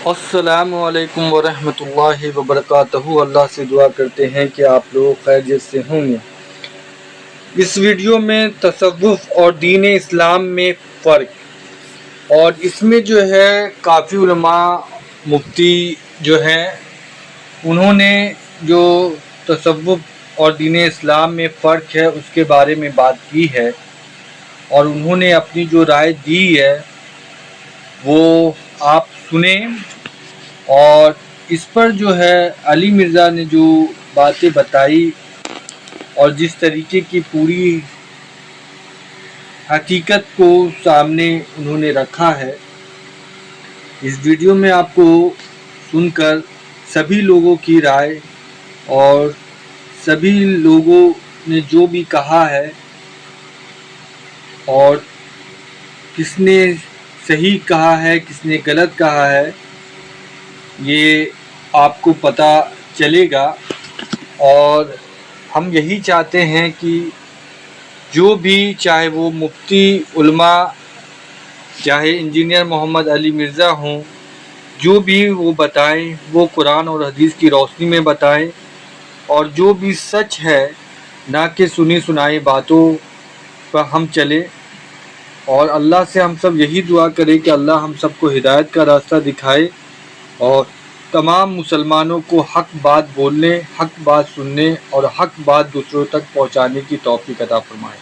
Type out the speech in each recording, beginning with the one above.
السلام علیکم ورحمۃ اللہ وبرکاتہ۔ اللہ سے دعا کرتے ہیں کہ آپ لوگ خیریت سے ہوں گے۔ اس ویڈیو میں تصوف اور دین اسلام میں فرق، اور اس میں جو ہے کافی علماء مفتی جو ہیں انہوں نے جو تصوف اور دین اسلام میں فرق ہے اس کے بارے میں بات کی ہے، اور انہوں نے اپنی جو رائے دی ہے وہ آپ سنیں۔ اور اس پر جو ہے علی مرزا نے جو باتیں بتائی اور جس طریقے کی پوری حقیقت کو سامنے انہوں نے رکھا ہے، اس ویڈیو میں آپ کو سن کر سبھی لوگوں کی رائے اور سبھی لوگوں نے جو بھی کہا ہے اور کس نے صحیح کہا ہے کس نے غلط کہا ہے یہ آپ کو پتہ چلے گا۔ اور ہم یہی چاہتے ہیں کہ جو بھی، چاہے وہ مفتی علماء، چاہے انجینئر محمد علی مرزا ہوں، جو بھی وہ بتائیں وہ قرآن اور حدیث کی روشنی میں بتائیں، اور جو بھی سچ ہے نہ کہ سنی سنائی باتوں پر ہم چلیں۔ اور اللہ سے ہم سب یہی دعا کریں کہ اللہ ہم سب کو ہدایت کا راستہ دکھائے اور تمام مسلمانوں کو حق بات بولنے، حق بات سننے اور حق بات دوسروں تک پہنچانے کی توفیق عطا فرمائے۔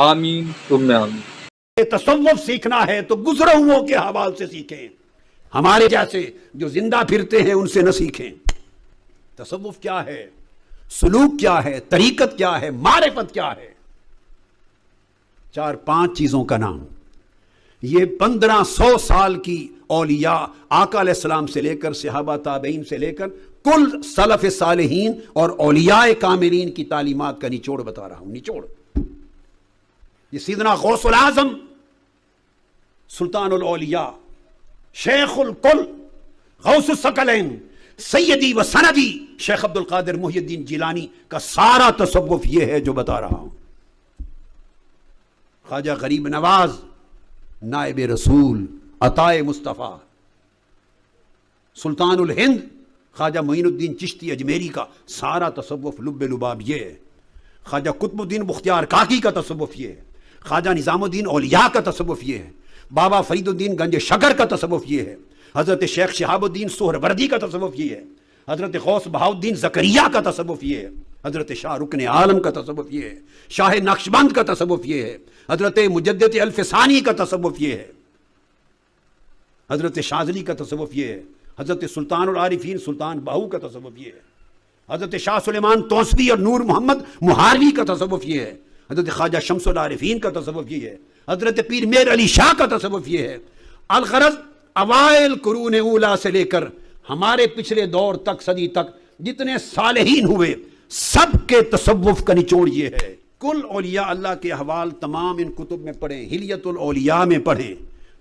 آمین ثم آمین۔ تصوف سیکھنا ہے تو گزرے ہوئوں کے حوال سے سیکھیں، ہمارے جیسے جو زندہ پھرتے ہیں ان سے نہ سیکھیں۔ تصوف کیا ہے، سلوک کیا ہے، طریقت کیا ہے، معرفت کیا ہے؟ 4-5 چیزوں کا نام۔ یہ 1500 سال کی اولیاء آقا علیہ السلام سے لے کر صحابہ تابعین سے لے کر کل سلف صالحین اور اولیاء کاملین کی تعلیمات کا نچوڑ بتا رہا ہوں، نچوڑ۔ یہ سیدنا غوث العظم، سلطان الاولیاء، شیخ الکل، غوث الثقلین، سیدی و سندی شیخ عبد القادر محی الدین جیلانی کا سارا تصوف یہ ہے جو بتا رہا ہوں۔ خواجہ غریب نواز، نائب رسول، عطائے مصطفیٰ، سلطان الہند خواجہ معین الدین چشتی اجمیری کا سارا تصوف لب لباب یہ ہے۔ خواجہ قطب الدین بختیار کاکی کا تصوف یہ ہے۔ خواجہ نظام الدین اولیاء کا تصوف یہ ہے۔ بابا فرید الدین گنج شکر کا تصوف یہ ہے۔ حضرت شیخ شہاب الدین سہروردی کا تصوف یہ ہے۔ حضرت غوث بہاؤالدین زکریا کا تصوف یہ ہے۔ حضرت شاہ رکن عالم کا تصوف یہ ہے۔ شاہ نقشبند کا تصوف یہ ہے۔ حضرت مجدد الفسانی کا تصوف یہ ہے۔ حضرت شاذلی کا تصوف یہ ہے۔ حضرت سلطان العارفین سلطان باہو کا تصوف یہ ہے۔ حضرت شاہ سلیمان توسوی اور نور محمد مہاروی کا تصوف یہ ہے۔ حضرت خواجہ شمس العارفین کا تصوف یہ ہے۔ حضرت پیر میر علی شاہ کا تصوف یہ ہے۔ الغرض اوائل قرون اولا سے لے کر ہمارے پچھلے دور تک، صدی تک جتنے صالحین ہوئے سب کے تصوف کا نچوڑ یہ ہے۔ کل اولیاء اللہ کے احوال تمام ان کتب میں پڑھیں، حلیت الاولیاء میں پڑھیں،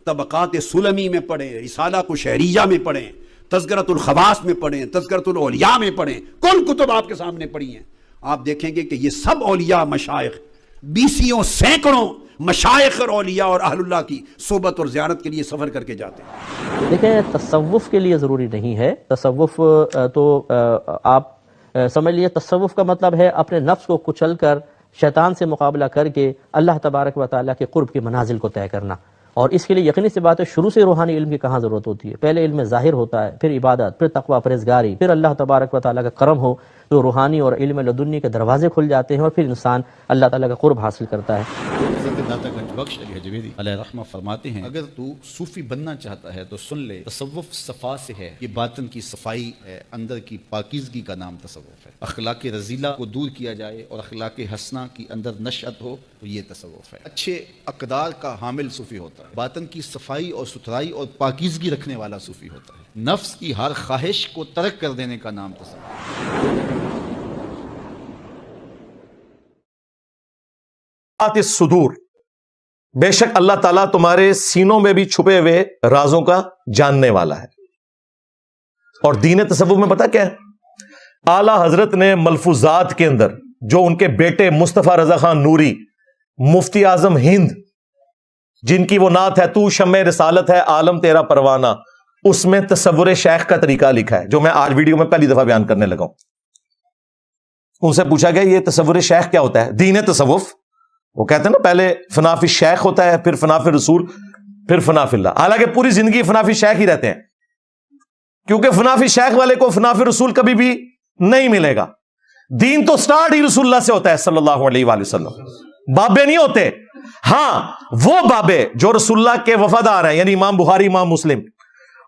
طبقات سلمی میں پڑھیں، رسالہ قشیریہ میں پڑھیں، تذکرۃ الخواص میں پڑھیں، تذکرۃ الاولیاء میں پڑھیں، کل کتب آپ کے سامنے پڑھی ہیں۔ آپ دیکھیں گے کہ یہ سب اولیاء مشائخ، بیسیوں سینکڑوں مشائخ اور اولیاء اور اہل اللہ کی صحبت اور زیارت کے لیے سفر کر کے جاتے ہیں۔ دیکھیں، تصوف کے لیے ضروری نہیں ہے۔ تصوف تو آپ سمجھ لیے، تصوف کا مطلب ہے اپنے نفس کو کچل کر، شیطان سے مقابلہ کر کے اللہ تبارک و تعالیٰ کے قرب کی منازل کو طے کرنا۔ اور اس کے لیے یقینی سی بات ہے شروع سے روحانی علم کی کہاں ضرورت ہوتی ہے۔ پہلے علم ظاہر ہوتا ہے، پھر عبادت، پھر تقویٰ پرہیزگاری، پھر اللہ تبارک و تعالیٰ کا کرم ہو تو روحانی اور علم لدنی کے دروازے کھل جاتے ہیں اور پھر انسان اللہ تعالیٰ کا قرب حاصل کرتا ہے۔ حضرت داتا گنج بخش علی حجویری علیہ رحمہ فرماتے ہیں، اگر تو صوفی بننا چاہتا ہے تو سن لے، تصوف صفا سے ہے، یہ باطن کی صفائی ہے، اندر کی پاکیزگی کا نام تصوف ہے۔ اخلاق رذیلہ کو دور کیا جائے اور اخلاق حسنہ کی اندر نشأت ہو تو یہ تصوف ہے۔ اچھے اقدار کا حامل صوفی ہوتا ہے، باطن کی صفائی اور ستھرائی اور پاکیزگی رکھنے والا صوفی ہوتا ہے۔ نفس کی ہر خواہش کو ترک کر دینے کا نام تصوف ہے۔ الصدور، بے شک اللہ تعالیٰ تمہارے سینوں میں بھی چھپے ہوئے رازوں کا جاننے والا ہے۔ اور دین تصوف میں پتہ کیا ہے؟ اعلیٰ حضرت نے ملفوظات کے اندر جو ان کے بیٹے مصطفیٰ رضا خان نوری، مفتی اعظم ہند، جن کی وہ نعت ہے تو شمع رسالت ہے عالم تیرا پروانہ، اس میں تصور شیخ کا طریقہ لکھا ہے، جو میں آج ویڈیو میں پہلی دفعہ بیان کرنے لگا ہوں۔ ان سے پوچھا گیا یہ تصور شیخ کیا ہوتا ہے؟ دین تصوف، وہ کہتے ہیں نا پہلے فنا فی الشیخ ہوتا ہے، پھر فنا فی الرسول، پھر فنا فی اللہ۔ حالانکہ پوری زندگی فنا فی الشیخ ہی رہتے ہیں، کیونکہ فنا فی الشیخ والے کو فنا فی الرسول کبھی بھی نہیں ملے گا۔ دین تو سٹارٹ ہی رسول اللہ سے ہوتا ہے صلی اللہ علیہ وآلہ وسلم، بابے نہیں ہوتے۔ ہاں وہ بابے جو رسول اللہ کے وفادار ہیں، یعنی امام بخاری، امام مسلم،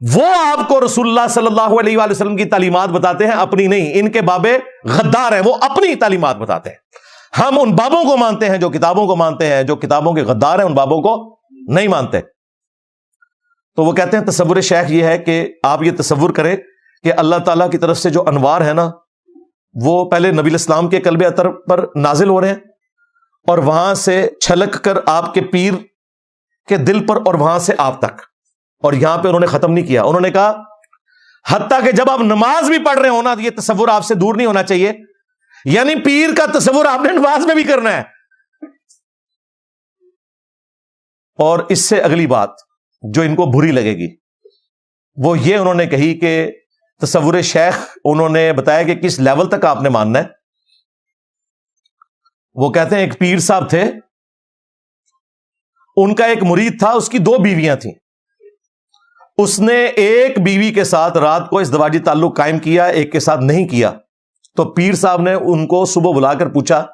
وہ آپ کو رسول اللہ صلی اللہ علیہ وآلہ وسلم کی تعلیمات بتاتے ہیں، اپنی نہیں۔ ان کے بابے غدار ہیں، وہ اپنی تعلیمات بتاتے ہیں۔ ہم ان بابوں کو مانتے ہیں جو کتابوں کو مانتے ہیں، جو کتابوں کے غدار ہیں ان بابوں کو نہیں مانتے۔ تو وہ کہتے ہیں تصور شیخ یہ ہے کہ آپ یہ تصور کریں کہ اللہ تعالیٰ کی طرف سے جو انوار ہے نا، وہ پہلے نبی الاسلام کے قلب اطہر پر نازل ہو رہے ہیں، اور وہاں سے چھلک کر آپ کے پیر کے دل پر، اور وہاں سے آپ تک، اور یہاں پہ انہوں نے ختم نہیں کیا۔ انہوں نے کہا حتیٰ کہ جب آپ نماز بھی پڑھ رہے ہو نا، یہ تصور آپ سے دور نہیں ہونا چاہیے، یعنی پیر کا تصور آپ نے نماز میں بھی کرنا ہے۔ اور اس سے اگلی بات جو ان کو بری لگے گی وہ یہ انہوں نے کہی کہ تصور شیخ، انہوں نے بتایا کہ کس لیول تک آپ نے ماننا ہے۔ وہ کہتے ہیں ایک پیر صاحب تھے، ان کا ایک مرید تھا، اس کی 2 بیویاں تھیں۔ اس نے ایک بیوی کے ساتھ رات کو ازدواجی تعلق قائم کیا، ایک کے ساتھ نہیں کیا۔ تو پیر صاحب نے ان کو صبح بلا کر پوچھا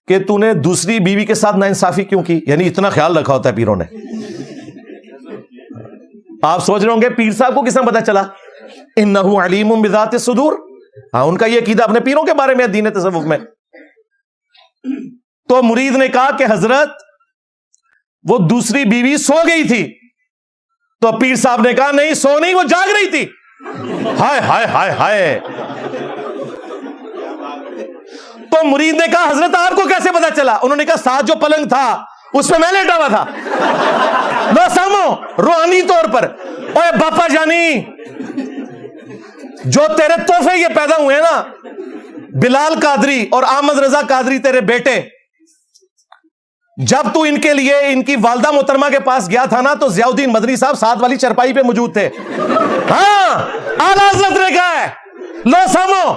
کہ تو نے دوسری بیوی کے ساتھ ناانصافی کیوں کی؟ یعنی اتنا خیال رکھا ہوتا ہے پیروں نے۔ آپ سوچ رہے ہوں گے پیر صاحب کو کس طرح پتا چلا؟ انہ علیم بذات الصدور، ہاں ان کا یہ عقیدہ اپنے پیروں کے بارے میں دین تصوف میں۔ تو مرید نے کہا کہ حضرت وہ دوسری بیوی سو گئی تھی۔ تو پیر صاحب نے کہا نہیں، سو نہیں، وہ جاگ رہی تھی۔ ہائے ہائے ہائے ہائے۔ تو مرید نے کہا حضرت آپ کو کیسے پتا چلا؟ انہوں نے کہا ساتھ جو پلنگ تھا اس پہ میں لیٹا ہوا تھا۔ نہ سامو روحانی طور پر، اوے باپا جانی، جو تیرے تحفے یہ پیدا ہوئے ہیں نا، بلال قادری اور احمد رضا قادری تیرے بیٹے، جب تو ان کے لیے ان کی والدہ محترمہ کے پاس گیا تھا نا، تو ضیاء الدین مدنی صاحب ساتھ والی چرپائی پہ موجود تھے۔ ہاں اعلیٰ حضرت نے کہا ہے لو سامو،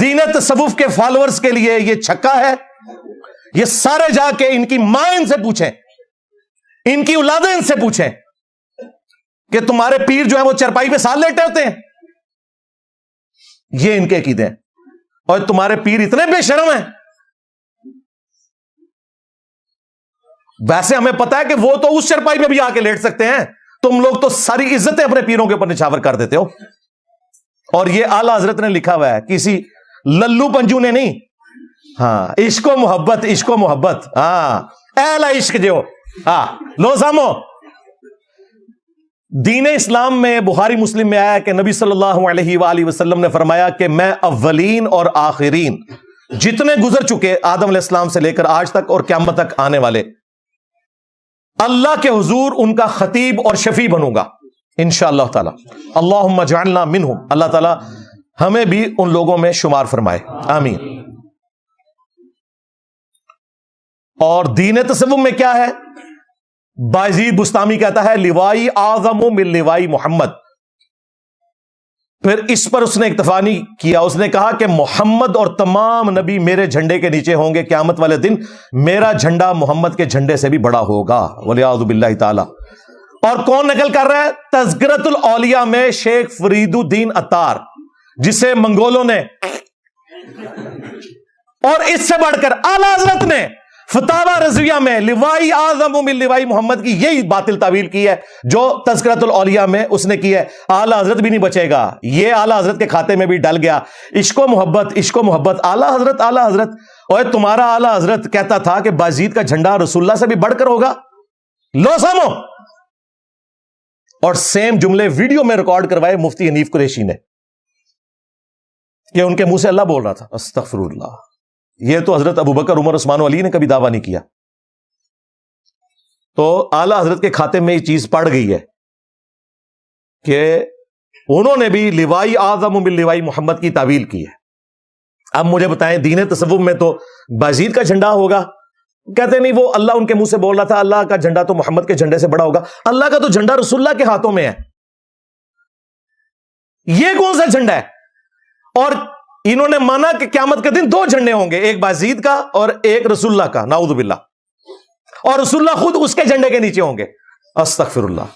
دین تصوف کے فالوورز کے لیے یہ چھکا ہے۔ یہ سارے جا کے ان کی ماں ان سے پوچھیں، ان کی اولادیں ان سے پوچھیں کہ تمہارے پیر جو ہے وہ چرپائی پہ ساتھ لیٹے ہوتے ہیں؟ یہ ان کے عقیدے ہیں، اور تمہارے پیر اتنے بے شرم ہیں۔ ویسے ہمیں پتا ہے کہ وہ تو اس چرپائی پہ بھی آ کے لیٹ سکتے ہیں، تم لوگ تو ساری عزتیں اپنے پیروں کے اوپر نچھاور کر دیتے ہو۔ اور یہ اعلیٰ حضرت نے لکھا ہوا ہے، کسی للو پنجو نے نہیں۔ ہاں عشق و محبت، عشق و محبت، ہاں اہلا عشق جو، ہاں لو سامو۔ دین اسلام میں بخاری مسلم میں آیا کہ نبی صلی اللہ علیہ وآلہ وسلم نے فرمایا کہ میں اولین اور آخرین جتنے گزر چکے آدم علیہ السلام سے لے کر آج تک اور قیامت تک آنے والے، اللہ کے حضور ان کا خطیب اور شفیع بنوں گا انشاءاللہ تعالی۔ اللہم اجعلنا منہم، اللہ تعالی ہمیں بھی ان لوگوں میں شمار فرمائے، آمین۔ اور دین تصوف میں کیا ہے؟ بایزید بستامی کہتا ہے لوائی اعظم من لوائی محمد۔ پھر اس پر اس نے اکتفا نہیں کیا، اس نے کہا کہ محمد اور تمام نبی میرے جھنڈے کے نیچے ہوں گے، قیامت والے دن میرا جھنڈا محمد کے جھنڈے سے بھی بڑا ہوگا، والعیاذ باللہ تعالی۔ اور کون نقل کر رہا ہے؟ تذکرۃ الاولیاء میں شیخ فرید الدین عطار، جسے منگولوں نے، اور اس سے بڑھ کر اعلی حضرت نے فتاوی رضویہ میں لوائی اعظم من لوائی محمد کی یہی باطل تعویل کی ہے جو تذکرۃ الاولیاء میں اس نے کی ہے۔ اعلی حضرت بھی نہیں بچے گا، یہ اعلی حضرت کے کھاتے میں بھی ڈل گیا۔ عشق و محبت، عشق و محبت، اعلی حضرت، اعلی حضرت۔ اور تمہارا اعلی حضرت کہتا تھا کہ بازید کا جھنڈا رسول اللہ سے بھی بڑھ کر ہوگا، لو سامو۔ اور سیم جملے ویڈیو میں ریکارڈ کروائے مفتی حنیف قریشی نے، کہ ان کے منہ سے اللہ بول رہا تھا، استغفر اللہ۔ یہ تو حضرت ابوبکر، عمر، عثمان و علی نے کبھی دعویٰ نہیں کیا۔ تو اعلیٰ حضرت کے کھاتے میں یہ چیز پڑ گئی ہے کہ انہوں نے بھی لوائی اعظم من لوائی محمد کی تعویل کی ہے۔ اب مجھے بتائیں دین تصوف میں تو بازید کا جھنڈا ہوگا، کہتے نہیں وہ اللہ ان کے منہ سے بول رہا تھا، اللہ کا جھنڈا تو محمد کے جھنڈے سے بڑا ہوگا۔ اللہ کا تو جھنڈا رسول اللہ کے ہاتھوں میں ہے۔ یہ کون سا جھنڈا ہے؟ اور انہوں نے مانا کہ قیامت کے دن 2 جھنڈے ہوں گے، ایک بازید کا اور ایک رسول اللہ کا، نعوذ باللہ، اور رسول اللہ خود اس کے جھنڈے کے نیچے ہوں گے، استغفر اللہ۔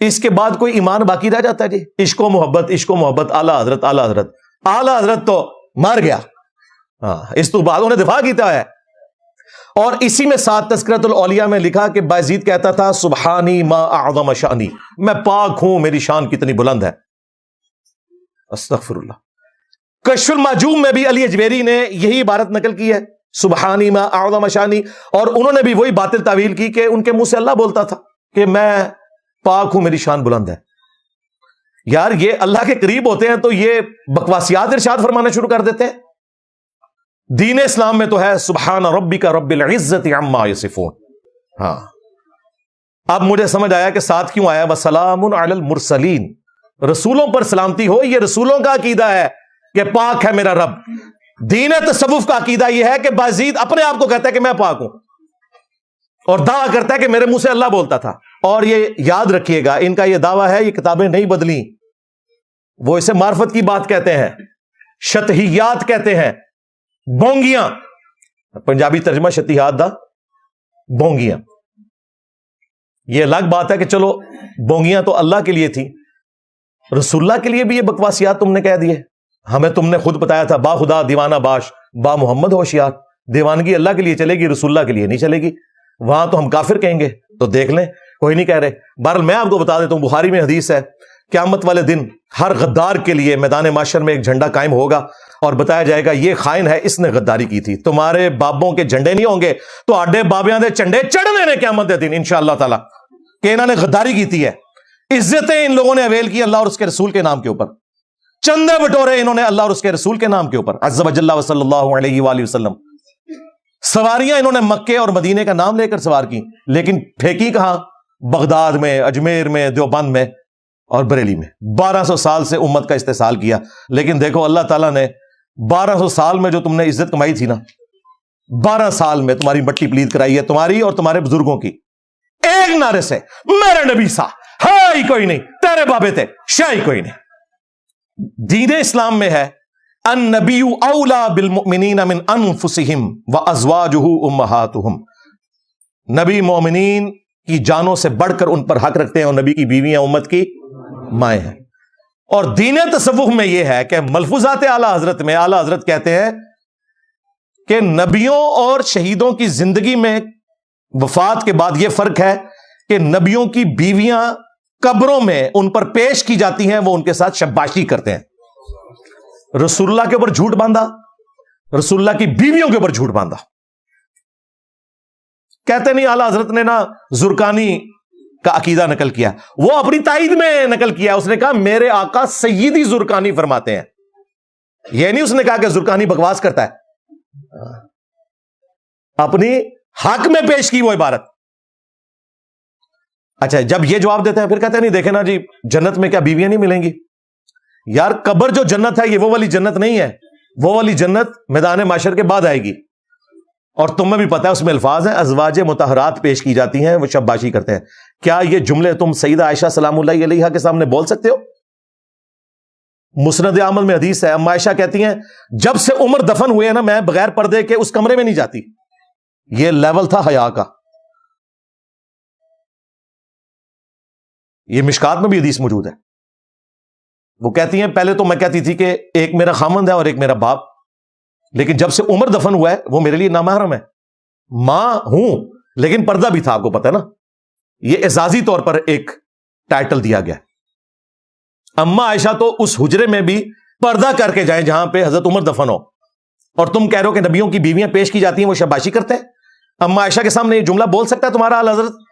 اس کے بعد کوئی ایمان باقی رہ جاتا ہے جی؟ عشق و محبت، عشق و محبت، اعلیٰ حضرت، اعلیٰ حضرت، اعلیٰ حضرت تو مار گیا، ہاں، اس تو بعد انہیں دفاع کیتا ہے۔ اور اسی میں ساتھ تذکرۃ الاولیاء میں لکھا کہ بازید کہتا تھا سبحانی ما اعظم شانی، میں پاک ہوں، میری شان کتنی بلند ہے، استغفر اللہ۔ کشف المحجوب میں بھی علی اجویری نے یہی عبارت نقل کی ہے، سبحانی ما اعظم شانی، اور انہوں نے بھی وہی باطل تعویل کی کہ ان کے منہ سے اللہ بولتا تھا کہ میں پاک ہوں، میری شان بلند ہے۔ یار یہ اللہ کے قریب ہوتے ہیں تو یہ بکواسیات ارشاد فرمانا شروع کر دیتے ہیں۔ دین اسلام میں تو ہے سبحان ربک رب العزت عما یصفون۔ ہاں، اب مجھے سمجھ آیا کہ ساتھ کیوں آیا وسلام علی المرسلین، رسولوں پر سلامتی ہو۔ یہ رسولوں کا عقیدہ ہے کہ پاک ہے میرا رب۔ دین تصوف کا عقیدہ یہ ہے کہ بازید اپنے آپ کو کہتا ہے کہ میں پاک ہوں، اور دعویٰ کرتا ہے کہ میرے منہ سے اللہ بولتا تھا۔ اور یہ یاد رکھیے گا، ان کا یہ دعویٰ ہے، یہ کتابیں نہیں بدلیں، وہ اسے معرفت کی بات کہتے ہیں، شتہیات کہتے ہیں، بونگیاں، پنجابی ترجمہ شتیہات دا بونگیاں۔ یہ الگ بات ہے کہ چلو بونگیاں تو اللہ کے لیے تھی، رسول اللہ کے لیے بھی یہ بکواسیات تم نے کہہ دیے۔ ہمیں تم نے خود بتایا تھا با خدا دیوانہ باش، با محمد ہوشیار، دیوانگی اللہ کے لیے چلے گی، رسول اللہ کے لیے نہیں چلے گی۔ وہاں تو ہم کافر کہیں گے، تو دیکھ لیں، کوئی نہیں کہہ رہے۔ بہرحال میں آپ کو بتا دیتا ہوں، بخاری میں حدیث ہے، قیامت والے دن ہر غدار کے لیے میدان محشر میں ایک جھنڈا قائم ہوگا اور بتایا جائے گا یہ خائن ہے، اس نے غداری کی تھی۔ تمہارے بابوں کے جھنڈے نہیں ہوں گے تو آڈے بابیاں دے جھنڈے چڑھنے نے قیامت کے دن انشاءاللہ تعالی، کہ انہوں نے غداری کی تھی ہے۔ عزتیں ان لوگوں نے اویل کی اللہ اور اس کے رسول کے نام کے اوپر، چندے بٹورے انہوں نے اللہ اور اس کے رسول کے نام کے اوپر، عز وجل و صلی اللہ علیہ وآلہ وسلم۔ سواریاں انہوں نے مکے اور مدینے کا نام لے کر سوار کی، لیکن پھینکی کہاں؟ بغداد میں، اجمیر میں، دیوبند میں اور بریلی میں۔ 1200 سال سے امت کا استحصال کیا، لیکن دیکھو اللہ تعالیٰ نے 1200 سال میں جو تم نے عزت کمائی تھی نا، 12 سال میں تمہاری مٹی پلید کرائی ہے، تمہاری اور تمہارے بزرگوں کی، ایک نعرے سے میرے نبی سا ہائی کوئی نہیں، تیرے بابے تھے شاہی کوئی نہیں۔ دین اسلام میں ہے النبی اولا بالمؤمنین من انفسہم وازواجہ امہاتہم، نبی مومنین کی جانوں سے بڑھ کر ان پر حق رکھتے ہیں، اور نبی کی بیویاں امت کی مائیں ہیں۔ اور دین تصوف میں یہ ہے کہ ملفوظات اعلیٰ حضرت میں اعلیٰ حضرت کہتے ہیں کہ نبیوں اور شہیدوں کی زندگی میں وفات کے بعد یہ فرق ہے کہ نبیوں کی بیویاں قبروں میں ان پر پیش کی جاتی ہیں، وہ ان کے ساتھ شباشی کرتے ہیں۔ رسول اللہ کے اوپر جھوٹ باندھا، رسول اللہ کی بیویوں کے اوپر جھوٹ باندھا۔ کہتے نہیں اعلیٰ حضرت نے نا زرکانی کا عقیدہ نقل کیا، وہ اپنی تائید میں نقل کیا، اس نے کہا میرے آقا سیدی زرکانی فرماتے ہیں۔ یہ نہیں اس نے کہا کہ زرکانی بکواس کرتا ہے، اپنی حق میں پیش کی وہ عبارت۔ اچھا، جب یہ جواب دیتے ہیں پھر کہتے ہیں نہیں دیکھیں نا جی جنت میں کیا بیویاں نہیں ملیں گی؟ یار قبر جو جنت ہے یہ وہ والی جنت نہیں ہے، وہ والی جنت میدان معاشر کے بعد آئے گی، اور تمہیں بھی پتا ہے اس میں الفاظ ہیں ازواج مطہرات پیش کی جاتی ہیں، وہ شباشی کرتے ہیں۔ کیا یہ جملے تم سیدہ عائشہ سلام اللہ علیہا کے سامنے بول سکتے ہو؟ مسند عمل میں حدیث ہے، اما عائشہ کہتی ہیں جب سے عمر دفن ہوئے نا میں بغیر پردے کے اس کمرے میں نہیں جاتی۔ یہ لیول تھا حیا کا۔ یہ مشکات میں بھی حدیث موجود ہے، وہ کہتی ہیں پہلے تو میں کہتی تھی کہ ایک میرا خامند ہے اور ایک میرا باپ، لیکن جب سے عمر دفن ہوا ہے وہ میرے لیے نامحرم ہے۔ ماں ہوں لیکن پردہ بھی تھا، آپ کو پتہ ہے نا، یہ اعزازی طور پر ایک ٹائٹل دیا گیا۔ اما عائشہ تو اس حجرے میں بھی پردہ کر کے جائیں جہاں پہ حضرت عمر دفن ہو، اور تم کہہ رہے ہو کہ نبیوں کی بیویاں پیش کی جاتی ہیں وہ شباشی کرتے ہیں۔ اما عائشہ کے سامنے یہ جملہ بول سکتا ہے تمہارا اعلیٰ حضرت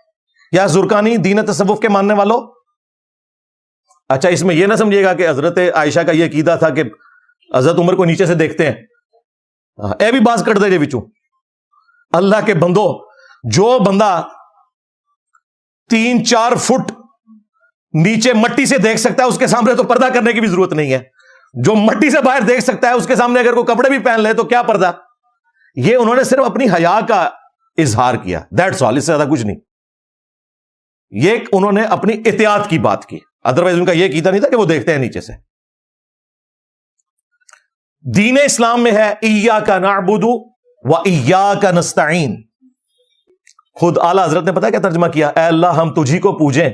یا زرکانی دین تصوف کے ماننے والوں؟ اچھا، اس میں یہ نہ سمجھیے گا کہ حضرت عائشہ کا یہ عقیدہ تھا کہ حضرت عمر کو نیچے سے دیکھتے ہیں۔ اے بھی باز کٹ دے جے بچوں، اللہ کے بندو، جو بندہ 3-4 فٹ نیچے مٹی سے دیکھ سکتا ہے اس کے سامنے تو پردہ کرنے کی بھی ضرورت نہیں ہے۔ جو مٹی سے باہر دیکھ سکتا ہے اس کے سامنے اگر کوئی کپڑے بھی پہن لے تو کیا پردہ؟ یہ انہوں نے صرف اپنی حیا کا اظہار کیا، دیٹس آل، اس سے زیادہ کچھ نہیں۔ یہ انہوں نے اپنی احتیاط کی بات کی۔ ادروائز ان کا یہ عقیدہ نہیں تھا کہ وہ دیکھتے ہیں نیچے سے. دین اسلام میں ہے ایاک نعبد و ایاک نستعین. خود اعلیٰ حضرت نے پتا کیا ترجمہ کیا؟ اے اللہ ہم تجھی کو پوجیں,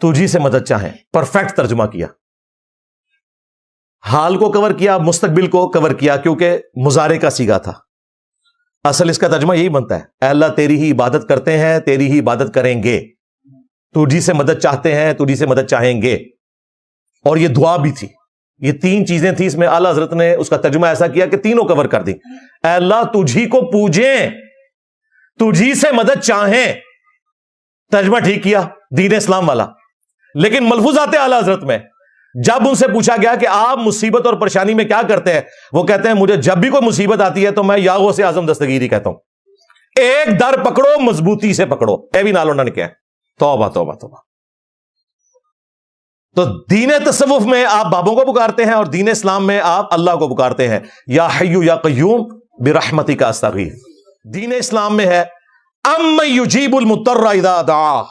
تجھی سے مدد چاہیں. پرفیکٹ ترجمہ کیا. حال کو کور کیا, مستقبل کو کور کیا, کیونکہ مضارع کا صیغہ تھا. اصل اس کا ترجمہ یہی بنتا ہے, اے اللہ تیری ہی عبادت کرتے ہیں, تیری ہی عبادت کریں گے, تجھی سے مدد چاہتے ہیں, تجھی سے مدد چاہیں گے. اور یہ دعا بھی تھی. یہ تین چیزیں تھیں. اس میں اعلیٰ حضرت نے اس کا ترجمہ ایسا کیا کہ تینوں کور کر دی. اے اللہ تجھی کو پوجیں, تجھی سے مدد چاہیں. ترجمہ ٹھیک کیا دین اسلام والا. لیکن ملفوظات اعلیٰ حضرت میں جب ان سے پوچھا گیا کہ آپ مصیبت اور پریشانی میں کیا کرتے ہیں, وہ کہتے ہیں مجھے جب بھی کوئی مصیبت آتی ہے تو میں یا غوث اعظم دستگیری کہتا ہوں. ایک در پکڑو, مضبوطی سے پکڑو. اے بھی نالوں نے کیا, توبہ توبہ توبہ. تو دین تصوف میں آپ بابوں کو پکارتے ہیں, اور دین اسلام میں آپ اللہ کو پکارتے ہیں. یا حی یا قیوم برحمتک استغیث. دین اسلام میں ہے امن یجیب المضطر اذا دعاہ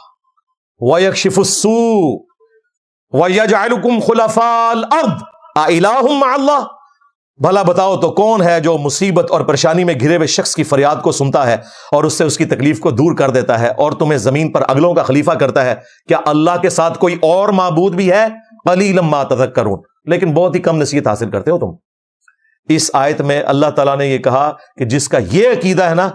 ویکشف السوء وَيَجْعَلُكُمْ خُلَفَاءَ الْأَرْضِ أَإِلَٰهٌ مَّعَ اللَّهِ. بھلا بتاؤ تو کون ہے جو مصیبت اور پریشانی میں گھرے ہوئے شخص کی فریاد کو سنتا ہے اور اس سے اس کی تکلیف کو دور کر دیتا ہے, اور تمہیں زمین پر اگلوں کا خلیفہ کرتا ہے؟ کیا اللہ کے ساتھ کوئی اور معبود بھی ہے؟ قَلِيلًا مَّا تَذَكَّرُونَ. لیکن بہت ہی کم نصیحت حاصل کرتے ہو تم. اس آیت میں اللہ تعالیٰ نے یہ کہا کہ جس کا یہ عقیدہ ہے نا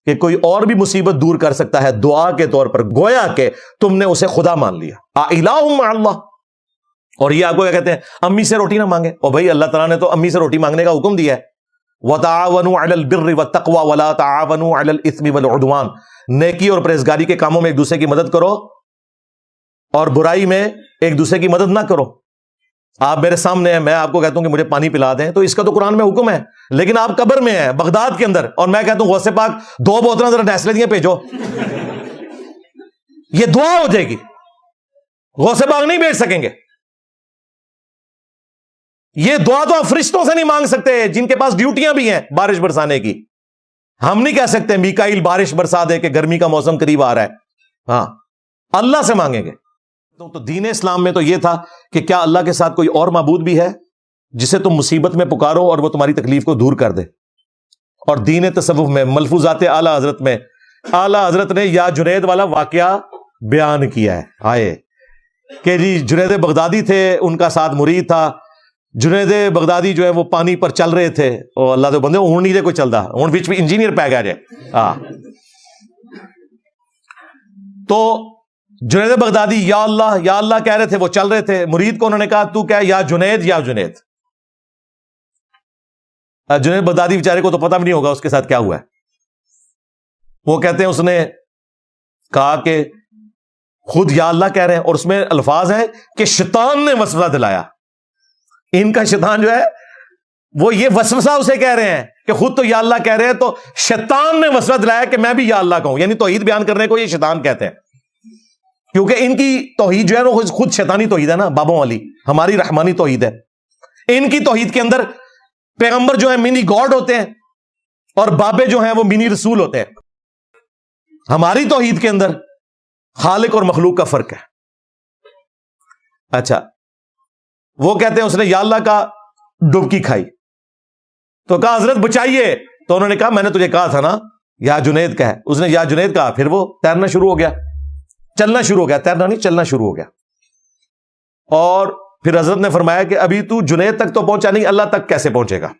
کہ کوئی اور بھی مصیبت دور کر سکتا ہے دعا کے طور پر, گویا کہ تم نے اسے خدا مان لیا. اِلَٰهٌ مَّعَ اللَّهِ. اور یہ آپ کو کیا کہتے ہیں؟ امی سے روٹی نہ مانگے. اور بھائی اللہ تعالیٰ نے تو امی سے روٹی مانگنے کا حکم دیا ہے. وَتَعَاوَنُوا عَلَى الْبِرِّ وَالتَّقْوَى وَلَا تَعَاوَنُوا عَلَى الْإِثْمِ وَالْعُدْوَانِ. نیکی اور پرہیزگاری کے کاموں میں ایک دوسرے کی مدد کرو, اور برائی میں ایک دوسرے کی مدد نہ کرو. آپ میرے سامنے ہیں, میں آپ کو کہتا ہوں کہ مجھے پانی پلا دیں, تو اس کا تو قرآن میں حکم ہے. لیکن آپ قبر میں ہیں بغداد کے اندر, اور میں کہتا ہوں غوث پاک 2 بوتلیں ذرا نیسلے دیے بھیجو, یہ دعا ہو جائے گی. غوث پاک نہیں بھیج سکیں گے. یہ دعا تو آپ فرشتوں سے نہیں مانگ سکتے جن کے پاس ڈیوٹیاں بھی ہیں بارش برسانے کی. ہم نہیں کہہ سکتے میکائیل بارش برسا دے کہ گرمی کا موسم قریب آ رہا ہے. ہاں اللہ سے مانگیں گے. تو دین اسلام میں تو یہ تھا کہ کیا اللہ کے ساتھ کوئی اور معبود بھی ہے جسے تم مصیبت میں پکارو اور وہ تمہاری تکلیف کو دور کر دے. اور دین تصوف میں ملفوظات اعلیٰ حضرت میں اعلیٰ حضرت نے یا جنید والا واقعہ بیان کیا ہے. آئے کہ جی جنید بغدادی تھے, ان کا ساتھ مرید تھا. جنید بغدادی جو ہے وہ پانی پر چل رہے تھے, اور اللہ دے بندے اون نہیں دے کوئی چلتا, اون وچ بھی انجینئر پہ گیا جائے. ہاں تو جنید بغدادی یا اللہ کہہ رہے تھے, وہ چل رہے تھے. مرید کو انہوں نے کہا تو کیا یا جنید یا جنید. جنید بغدادی بیچارے کو تو پتہ بھی نہیں ہوگا اس کے ساتھ کیا ہوا ہے. وہ کہتے ہیں اس نے کہا کہ خود یا اللہ کہہ رہے ہیں, اور اس میں الفاظ ہیں کہ شیطان نے وسوسہ دلایا. ان کا شیطان جو ہے وہ یہ وسوسہ اسے کہہ رہے ہیں کہ خود تو یا اللہ کہہ رہے ہیں, تو شیطان نے وسوسہ دلایا کہ میں بھی یا اللہ کہوں. یعنی توحید بیان کرنے کو یہ شیطان کہتے ہیں, کیونکہ ان کی توحید جو ہے وہ خود شیطانی توحید ہے نا بابوں والی. ہماری رحمانی توحید ہے. ان کی توحید کے اندر پیغمبر جو ہیں منی گاڈ ہوتے ہیں, اور بابے جو ہیں وہ منی رسول ہوتے ہیں. ہماری توحید کے اندر خالق اور مخلوق کا فرق ہے. اچھا, وہ کہتے ہیں اس نے یا اللہ کا ڈبکی کھائی, تو کہا حضرت بچائیے. تو انہوں نے کہا میں نے تجھے کہا تھا نا یا جنید کا ہے. اس نے یا جنید کہا, پھر وہ تیرنا شروع ہو گیا, چلنا شروع ہو گیا, تیرنا نہیں چلنا شروع ہو گیا. اور پھر حضرت نے فرمایا کہ ابھی تو جنید تک تو پہنچا نہیں, اللہ تک کیسے پہنچے گا.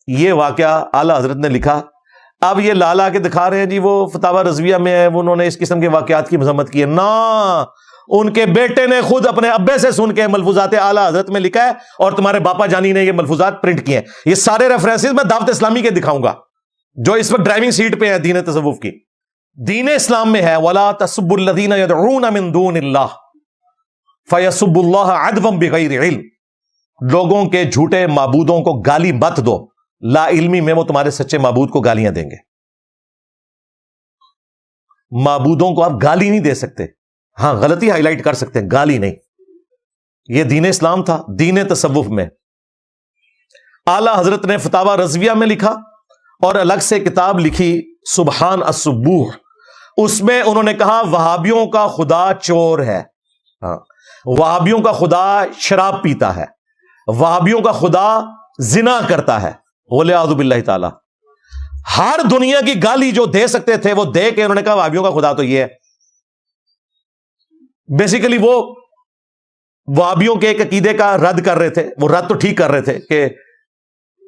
یہ واقعہ اعلیٰ حضرت نے لکھا. اب یہ لالا کے دکھا رہے ہیں جی وہ فتاوی رضویہ میں ہے, انہوں نے اس قسم کے واقعات کی مذمت کی ہے. نا, ان کے بیٹے نے خود اپنے ابے سے سن کے ملفوظات اعلیٰ حضرت میں لکھا ہے, اور تمہارے باپا جانی نے یہ ملفوظات پرنٹ کیے ہیں. یہ سارے ریفرنسز میں دعوت اسلامی کے دکھاؤں گا جو اس وقت ڈرائیونگ سیٹ پہ ہیں دین تصوف کی. دین اسلام میں ہے وَلَا تَسُبُّوا الَّذِينَ يَدْعُونَ مِن دُونِ اللَّهِ فَيَسُبُّوا اللَّهَ عَدْوًا بِغَيْرِ عِلْمٍ. لوگوں کے جھوٹے معبودوں کو گالی مت دو, لا علمی میں وہ تمہارے سچے معبود کو گالیاں دیں گے. معبودوں کو آپ گالی نہیں دے سکتے, ہاں غلطی ہائی لائٹ کر سکتے ہیں, گالی نہیں. یہ دین اسلام تھا. دین تصوف میں اعلیٰ حضرت نے فتاوی رضویہ میں لکھا, اور الگ سے کتاب لکھی سبحان السبوح. اس میں انہوں نے کہا وہابیوں کا خدا چور ہے. ہاں, وہابیوں کا خدا شراب پیتا ہے، وہابیوں کا خدا زنا کرتا ہے، وَلِعَاذُ بِاللَّهِ تعالی۔ ہر دنیا کی گالی جو دے سکتے تھے وہ دے کے انہوں نے کہا وہابیوں کا خدا تو یہ ہے۔ بیسیکلی وہ وہابیوں کے ایک عقیدے کا رد کر رہے تھے، وہ رد تو ٹھیک کر رہے تھے کہ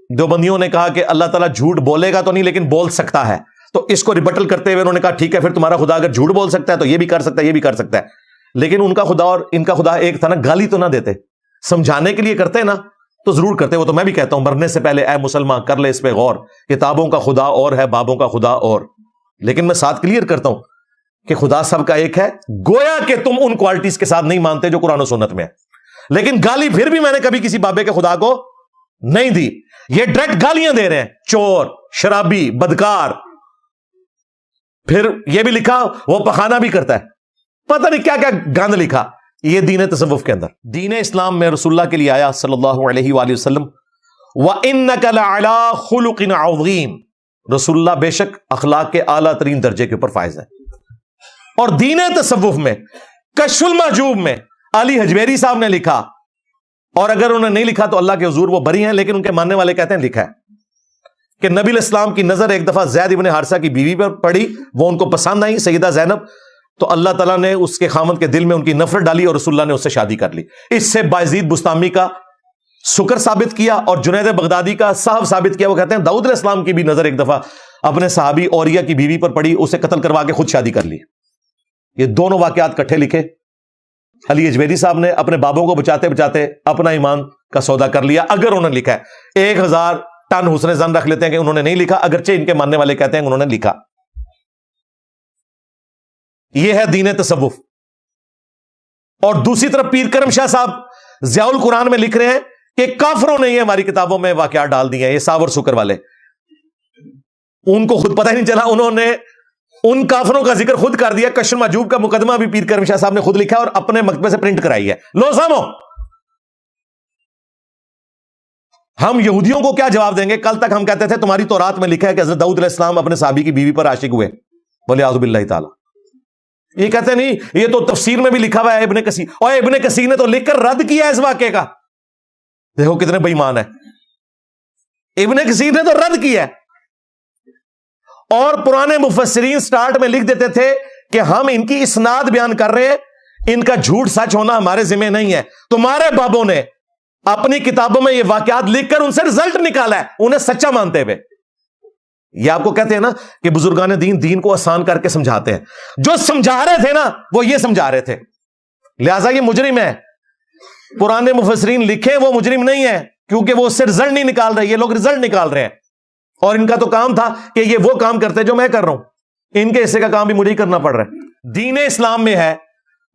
دیوبندیوں نے کہا کہ اللہ تعالیٰ جھوٹ بولے گا تو نہیں لیکن بول سکتا ہے، تو اس کو ریبٹل کرتے ہوئے انہوں نے کہا ٹھیک ہے، پھر تمہارا خدا اگر جھوٹ بول سکتا ہے تو یہ بھی کر سکتا ہے، یہ بھی کر سکتا ہے، لیکن ان کا خدا اور ان کا خدا ایک تھا نا، گالی تو نہ دیتے، سمجھانے کے لیے کرتے نا تو ضرور کرتے۔ وہ تو میں بھی کہتا ہوں مرنے سے پہلے اے مسلمان کر لے اس پہ غور، کتابوں کا خدا اور ہے، بابوں کا خدا اور، لیکن میں ساتھ کلیئر کرتا ہوں کہ خدا سب کا ایک ہے، گویا کہ تم ان کوالٹیز کے ساتھ نہیں مانتے جو قرآن و سنت میں ہے، لیکن گالی پھر بھی میں نے کبھی کسی بابے کے خدا کو نہیں دی۔ یہ ڈائریکٹ گالیاں دے رہے ہیں، چور، شرابی، بدکار، پھر یہ بھی لکھا وہ پخانہ بھی کرتا ہے، پتہ نہیں کیا کیا گند لکھا۔ یہ دین تصوف کے اندر، دین اسلام میں رسول اللہ کے لیے آیا صلی اللہ علیہ وآلہ وسلم، وَإِنَّكَ لَعَلَىٰ خُلُقٍ عَظِيمٍ، رسول اللہ بے شک اخلاق کے اعلیٰ ترین درجے کے اوپر فائز ہیں۔ اور دین تصوف میں کشف المحجوب میں علی حجویری صاحب نے لکھا، اور اگر انہوں نے نہیں لکھا تو اللہ کے حضور وہ بری ہیں، لیکن ان کے ماننے والے کہتے ہیں لکھا ہے کہ نبی علیہ السلام کی نظر ایک دفعہ زید ابن حارثہ کی بیوی پر پڑی، وہ ان کو پسند آئی، سیدہ زینب، تو اللہ تعالیٰ نے اس کے خامند کے دل میں ان کی نفرت ڈالی اور رسول اللہ نے اس سے شادی کر لی۔ اس سے بایزید بستامی کا سکر ثابت کیا اور جنید بغدادی کا صاحب ثابت کیا۔ وہ کہتے ہیں داؤد علیہ السلام کی بھی نظر ایک دفعہ اپنے صحابی اوریہ کی بیوی پر پڑی، اسے قتل کروا کے خود شادی کر لی۔ یہ دونوں واقعات کٹھے لکھے علی اجمیری صاحب نے، اپنے بابوں کو بچاتے بچاتے اپنا ایمان کا سودا کر لیا۔ اگر انہوں نے لکھا ہے 1000 ٹن حسن ظن رکھ لیتے ہیں کہ انہوں نے نہیں لکھا، اگرچہ ان کے ماننے والے کہتے ہیں انہوں نے لکھا۔ یہ ہے دین تصوف۔ اور دوسری طرف پیر کرم شاہ صاحب ضیاء القرآن میں لکھ رہے ہیں کہ کافروں نے یہ ہماری کتابوں میں واقعات ڈال دیے ہیں، یہ ساور سکر والے، ان کو خود پتہ ہی نہیں چلا، انہوں نے ان کافروں کا ذکر خود کر دیا۔ کشف المحجوب کا مقدمہ بھی پیر کرم شاہ صاحب نے خود لکھا اور اپنے مکتبے سے پرنٹ کرائی ہے، لو سامو۔ ہم یہودیوں کو کیا جواب دیں گے؟ کل تک ہم کہتے تھے تمہاری تورات میں لکھا ہے کہ حضرت داؤد علیہ السلام اپنے صحابی کی بیوی پر عاشق ہوئے، وَلِعَاذُ بِاللَّهِ تعالی۔ یہ کہتے نہیں، یہ تو تفسیر میں بھی لکھا ہوا ہے ابن کثیر، اور ابن کثیر نے تو لکھ کر رد کیا اس واقعے کا۔ دیکھو کتنے بے ایمان ہے، ابن کثیر نے تو رد کیا ہے۔ اور پرانے مفسرین سٹارٹ میں لکھ دیتے تھے کہ ہم ان کی اسناد بیان کر رہے ہیں، ان کا جھوٹ سچ ہونا ہمارے ذمہ نہیں ہے۔ تمہارے بابوں نے اپنی کتابوں میں یہ واقعات لکھ کر ان سے رزلٹ نکالا ہے، انہیں سچا مانتے ہوئے۔ یہ آپ کو کہتے ہیں نا کہ بزرگان دین کو آسان کر کے سمجھاتے ہیں، جو سمجھا رہے تھے نا وہ یہ سمجھا رہے تھے، لہذا یہ مجرم ہے۔ پرانے مفسرین لکھے وہ مجرم نہیں ہے، کیونکہ وہ اس سے رزلٹ نہیں نکال رہے، یہ لوگ رزلٹ نکال رہے ہیں، اور ان کا تو کام تھا کہ یہ وہ کام کرتے جو میں کر رہا ہوں، ان کے حصے کا کام بھی مجھے ہی کرنا پڑ رہا ہے۔ دین اسلام میں ہے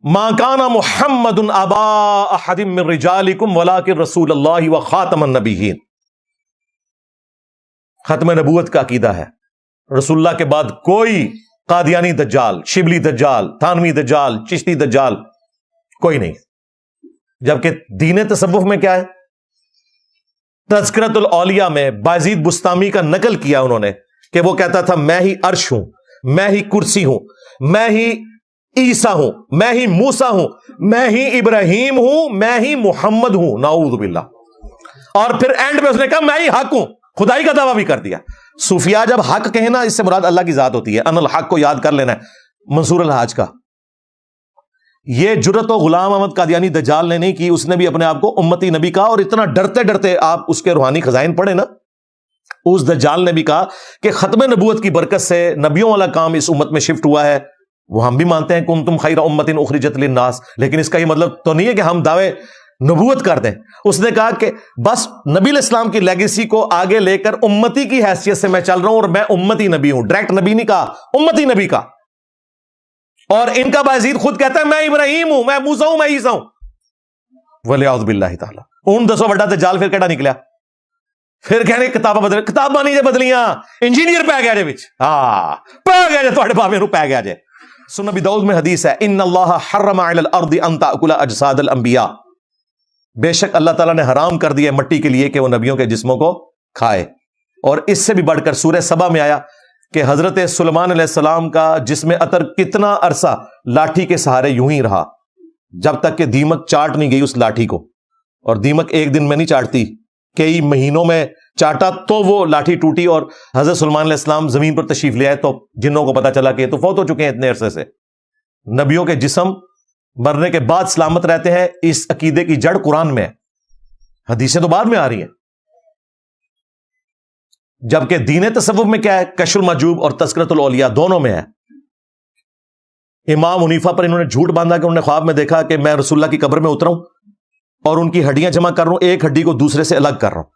ما کان محمد ابا احد من رجالکم ولکن رسول اللہ وخاتم النبیین، ختم نبوت کا عقیدہ ہے، رسول اللہ کے بعد کوئی قادیانی دجال، شبلی دجال، تھانوی دجال، چشتی دجال کوئی نہیں۔ جبکہ دین تصوف میں کیا ہے؟ تذکرۃ الاولیاء میں بایزید بستامی کا نقل کیا انہوں نے کہ وہ کہتا تھا میں ہی عرش ہوں، میں ہی کرسی ہوں، میں ہی عیسیٰ ہوں، میں ہی موسیٰ ہوں، میں ہی ابراہیم ہوں، میں ہی محمد ہوں، نعوذ باللہ۔ اور پھر اینڈ میں اس نے کہا میں ہی حق ہوں، خدائی کا دعویٰ بھی کر دیا۔ صوفیاء جب حق کہیں نا، اس سے مراد اللہ کی ذات ہوتی ہے۔ ان الحق کو یاد کر لینا ہے منصور الحاج کا۔ یہ جرت و غلام احمد قادیانی دجال نے نہیں کی، اس نے بھی اپنے آپ کو امتی نبی کہا، اور اتنا ڈرتے ڈرتے آپ اس کے روحانی خزائن پڑھیں نا، اس دجال نے بھی کہا کہ ختم نبوت کی برکت سے نبیوں والا کام اس امت میں شفٹ ہوا ہے۔ وہ ہم بھی مانتے ہیں کنتم خیر امت اخرجت للناس، لیکن اس کا یہ مطلب تو نہیں ہے کہ ہم دعوے نبوت کر دیں۔ اس نے کہا کہ بس نبی علیہ السلام کی لیگیسی کو آگے لے کر امتی کی حیثیت سے میں چل رہا ہوں، اور میں امتی نبی ہوں، ڈائریکٹ نبی نہیں کہا، امتی نبی کا۔ اور ان کا بایزید خود کہتا ہے میں ابراہیم ہوں، میں موسیٰ ہوں، میں عیسیٰ ہوں، ولیعوذ باللہ تعالی۔ ان دسو بڑا دجال پھر کیڑا نکلیا؟ پھر کہنے کتاباں بدل، کتاباں نہیں جے بدلیاں، انجینئر پہ گیا جے وچ، ہاں پہ گیا جے، تواڈے بابے نو پہ گیا جے۔ سنن نبی داؤد میں حدیث ہے ان اللہ حرم علی الارض ان تاکل اجساد الانبیاء، بے شک اللہ تعالیٰ نے حرام کر دیا مٹی کے لیے کہ وہ نبیوں کے جسموں کو کھائے۔ اور اس سے بھی بڑھ کر سورہ سبا میں آیا کہ حضرت سلیمان علیہ السلام کا جسم عطر کتنا عرصہ لاٹھی کے سہارے یوں ہی رہا، جب تک کہ دیمک چاٹ نہیں گئی اس لاٹھی کو. اور دیمک ایک دن میں نہیں چاٹتی, کئی مہینوں میں چاٹا تو وہ لاٹھی ٹوٹی اور حضرت سلیمان علیہ السلام زمین پر تشریف لے آئے تو جنوں کو پتا چلا کہ یہ تو فوت ہو چکے ہیں اتنے عرصے سے. نبیوں کے جسم مرنے کے بعد سلامت رہتے ہیں, اس عقیدے کی جڑ قرآن میں ہے, حدیثیں تو بعد میں آ رہی ہیں. جبکہ دین تصوف میں کیا ہے, کشف المحجوب اور تذکرۃ الاولیاء دونوں میں ہے. امام حنیفہ پر انہوں نے جھوٹ باندھا کہ انہوں نے خواب میں دیکھا کہ میں رسول اللہ کی قبر میں اترا ہوں اور ان کی ہڈیاں جمع کر رہا ہوں, ایک ہڈی کو دوسرے سے الگ کر رہا ہوں.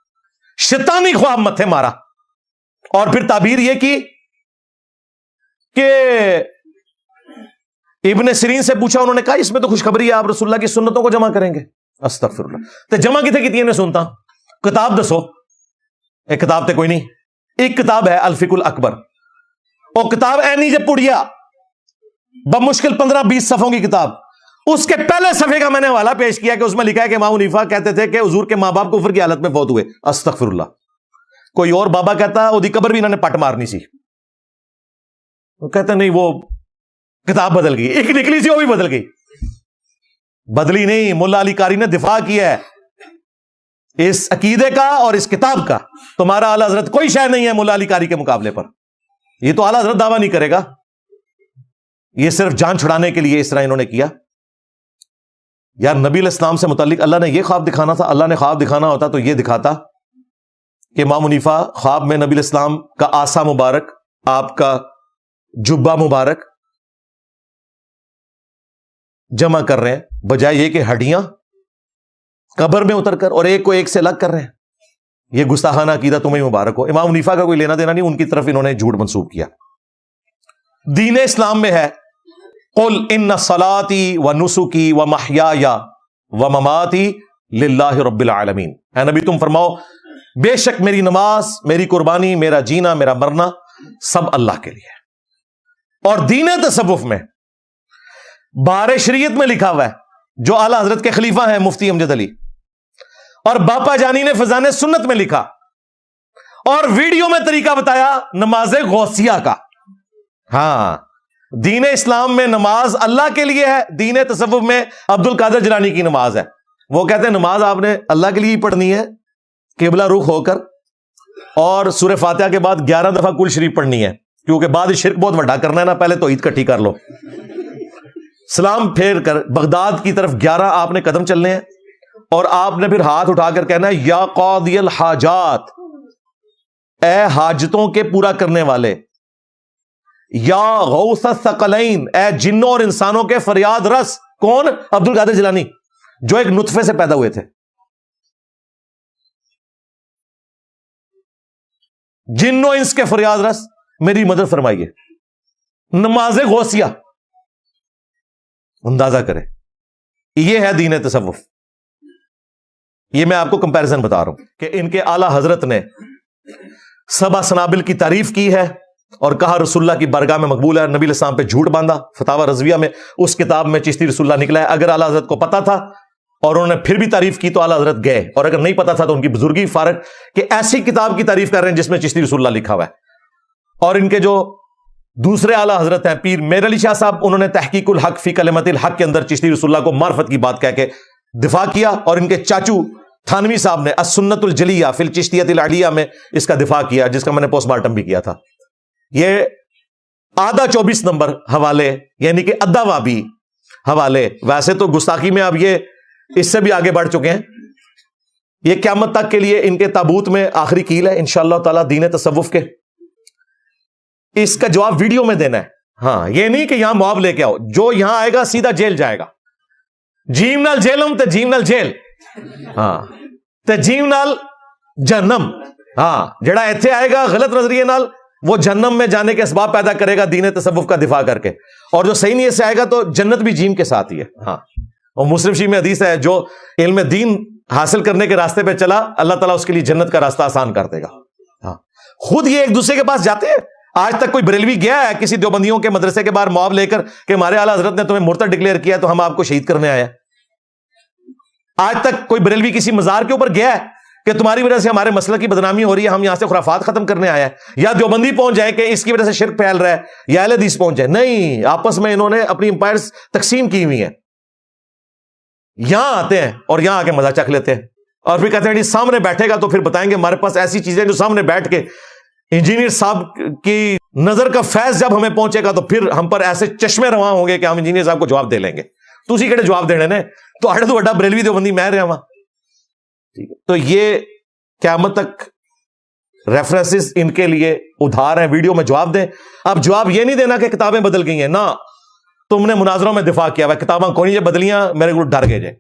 شیطانی خواب متھے مارا اور پھر تعبیر یہ کی کہ ابن سیرین سے پوچھا, انہوں نے کہا اس میں تو خوشخبری ہے, آپ رسول اللہ کی سنتوں کو جمع کریں گے. استغفر اللہ. تو جمع کتنے میں سنتا, کتاب دسو. ایک کتاب تے کوئی نہیں, ایک کتاب ہے الفقہ الاکبر, اور کتاب اینی جب پڑیا بمشکل 15-20 صفحوں کی کتاب, اس کے پہلے صفحے کا میں نے حوالہ پیش کیا کہ اس میں لکھا ہے کہ امام حنیفہ کہتے تھے کہ حضور کے ماں باپ کفر کی حالت میں فوت ہوئے. استغفر اللہ. کوئی اور بابا کہتا وہ دی قبر بھی انہوں نے پٹ مارنی سی, وہ کہتے نہیں وہ کتاب بدل گئی, ایک نکلی سی وہ بھی بدل گئی. بدلی نہیں, ملا علی قاری نے دفاع کیا ہے اس عقیدے کا اور اس کتاب کا. تمہارا اعلی حضرت کوئی شے نہیں ہے ملا علی قاری کے مقابلے پر. یہ تو اعلی حضرت دعویٰ نہیں کرے گا, یہ صرف جان چھڑانے کے لیے اس طرح انہوں نے کیا. یار نبی علیہ السلام سے متعلق اللہ نے یہ خواب دکھانا تھا, اللہ نے خواب دکھانا ہوتا تو یہ دکھاتا کہ امام حنیفہ خواب میں نبی علیہ السلام کا آسا مبارک, آپ کا جبہ مبارک جمع کر رہے ہیں, بجائے یہ کہ ہڈیاں قبر میں اتر کر اور ایک کو ایک سے الگ کر رہے ہیں. یہ گستاخانہ عقیدہ تمہیں مبارک ہو. امام حنیفہ کا کوئی لینا دینا نہیں, ان کی طرف انہوں نے جھوٹ منسوب کیا. دین اسلام میں ہے قل ان صلاتی و نسکی و محیایا و مماتی للہ رب العالمین. اے نبی تم فرماؤ بے شک میری نماز, میری قربانی, میرا جینا, میرا مرنا سب اللہ کے لیے. اور دین تصوف میں بار شریعت میں لکھا ہوا ہے, جو اعلی حضرت کے خلیفہ ہیں مفتی امجد علی اور باپا جانی نے فضان سنت میں لکھا اور ویڈیو میں طریقہ بتایا نماز غوثیہ کا. ہاں دین اسلام میں نماز اللہ کے لیے ہے, دین تصوف میں عبد القادر جیلانی کی نماز ہے. وہ کہتے ہیں نماز آپ نے اللہ کے لیے ہی پڑھنی ہے قبلہ رخ ہو کر, اور سورہ فاتحہ کے بعد 11 دفعہ کل شریف پڑھنی ہے, کیونکہ بعد شرک بہت بڑا کرنا ہے نا, پہلے توحید کٹھی کر لو. سلام پھیر کر بغداد کی طرف 11 آپ نے قدم چلنے ہیں, اور آپ نے پھر ہاتھ اٹھا کر کہنا ہے یا قاضی الحاجات, اے حاجتوں کے پورا کرنے والے, یا غوث الثقلین, اے جنوں اور انسانوں کے فریاد رس. کون؟ عبد القادر جیلانی, جو ایک نطفے سے پیدا ہوئے تھے. جنوں انس کے فریاد رس میری مدد فرمائیے. نماز غوثیہ, اندازہ کرے, یہ ہے دین تصوف. یہ میں آپ کو کمپیرزن بتا رہا ہوں کہ ان کے اعلی حضرت نے سبا سنابل کی تعریف کی ہے اور کہا رسول اللہ کی بارگاہ میں مقبول ہے. نبی علیہ السلام پہ جھوٹ باندھا. فتاوی رضویہ میں اس کتاب میں چشتی رسول اللہ نکلا ہے. اگر اعلی حضرت کو پتا تھا اور انہوں نے پھر بھی تعریف کی تو اعلی حضرت گئے, اور اگر نہیں پتا تھا تو ان کی بزرگی فارغ کہ ایسی کتاب کی تعریف کر رہے ہیں جس میں چشتی رسول اللہ لکھا ہوا ہے. اور ان کے جو دوسرے اعلی حضرت ہیں پیر میر علی شاہ صاحب, انہوں نے تحقیق الحق فی کلمت الحق کے اندر چشتی رسول اللہ کو معرفت کی بات کہہ کے دفاع کیا, اور ان کے چاچو تھانوی صاحب نے السنت الجلیہ فی الچشتیۃ العلیہ میں اس کا دفاع کیا, جس کا میں نے پوسٹ مارٹم بھی کیا تھا. یہ آدھا 24 نمبر حوالے, یعنی کہ ادھا وابی حوالے. ویسے تو گستاخی میں اب یہ اس سے بھی آگے بڑھ چکے ہیں. یہ قیامت تک کے لیے ان کے تابوت میں آخری کیل ہے انشاءاللہ تعالی دین تصوف کے. اس کا جواب ویڈیو میں دینا ہے. ہاں یہ نہیں کہ یہاں مواب لے کے آؤ, جو یہاں آئے گا سیدھا جیل جائے گا. جیم نال جیلم تے جیم نال جیل, ہاں تے جیم نال جہنم. ہاں جڑا ایتھے آئے گا غلط نظریے نال وہ جہنم میں جانے کے اسباب پیدا کرے گا دین تصوف کا دفاع کر کے, اور جو صحیح نیت سے آئے گا تو جنت بھی جیم کے ساتھ ہی ہے. ہاں اور مسلم شریف میں حدیث ہے جو علم دین حاصل کرنے کے راستے پہ چلا اللہ تعالیٰ اس کے لیے جنت کا راستہ آسان کر دے گا. ہاں خود یہ ایک دوسرے کے پاس جاتے ہیں. آج تک کوئی بریلوی گیا ہے کسی دیوبندیوں کے مدرسے کے باہر مواب لے کر کہ ہمارے اعلیٰ حضرت نے تمہیں مرتد ڈکلیئر کیا تو ہم آپ کو شہید کرنے آئے ہیں؟ آج تک کوئی بریلوی کسی مزار کے اوپر گیا ہے کہ تمہاری وجہ سے ہمارے مسلک کی بدنامی ہو رہی ہے, ہم یہاں سے خرافات ختم کرنے آئے ہیں؟ یا دیوبندی پہنچ جائے کہ اس کی وجہ سے شرک پھیل رہا ہے, یا اہل حدیث پہنچ جائے؟ نہیں, آپس میں انہوں نے اپنی امپائرز تقسیم کی ہوئی ہیں. یہاں آتے ہیں اور یہاں آ کے مزہ چکھ لیتے ہیں اور پھر کہتے ہیں جی سامنے بیٹھے گا تو پھر بتائیں گے ہمارے پاس ایسی چیزیں جو سامنے بیٹھ کے انجینئر صاحب کی نظر کا فیض جب ہمیں پہنچے گا تو پھر ہم پر ایسے چشمے رواں ہوں گے کہ ہم انجینئر صاحب کو جواب دے لیں گے. تسی کہڑے جواب دینے نے تو اڑے تو بڑا بریلوی دیوبندی میں رہا ہوں. تو یہ قیامت تک ریفرنسز ان کے لیے ادھار ہیں, ویڈیو میں جواب دیں. اب جواب یہ نہیں دینا کہ کتابیں بدل گئی ہیں, نہ تم نے مناظروں میں دفاع کیا ہوا کتابیں کون یہ بدلیاں میرے کو ڈر گئے جائے.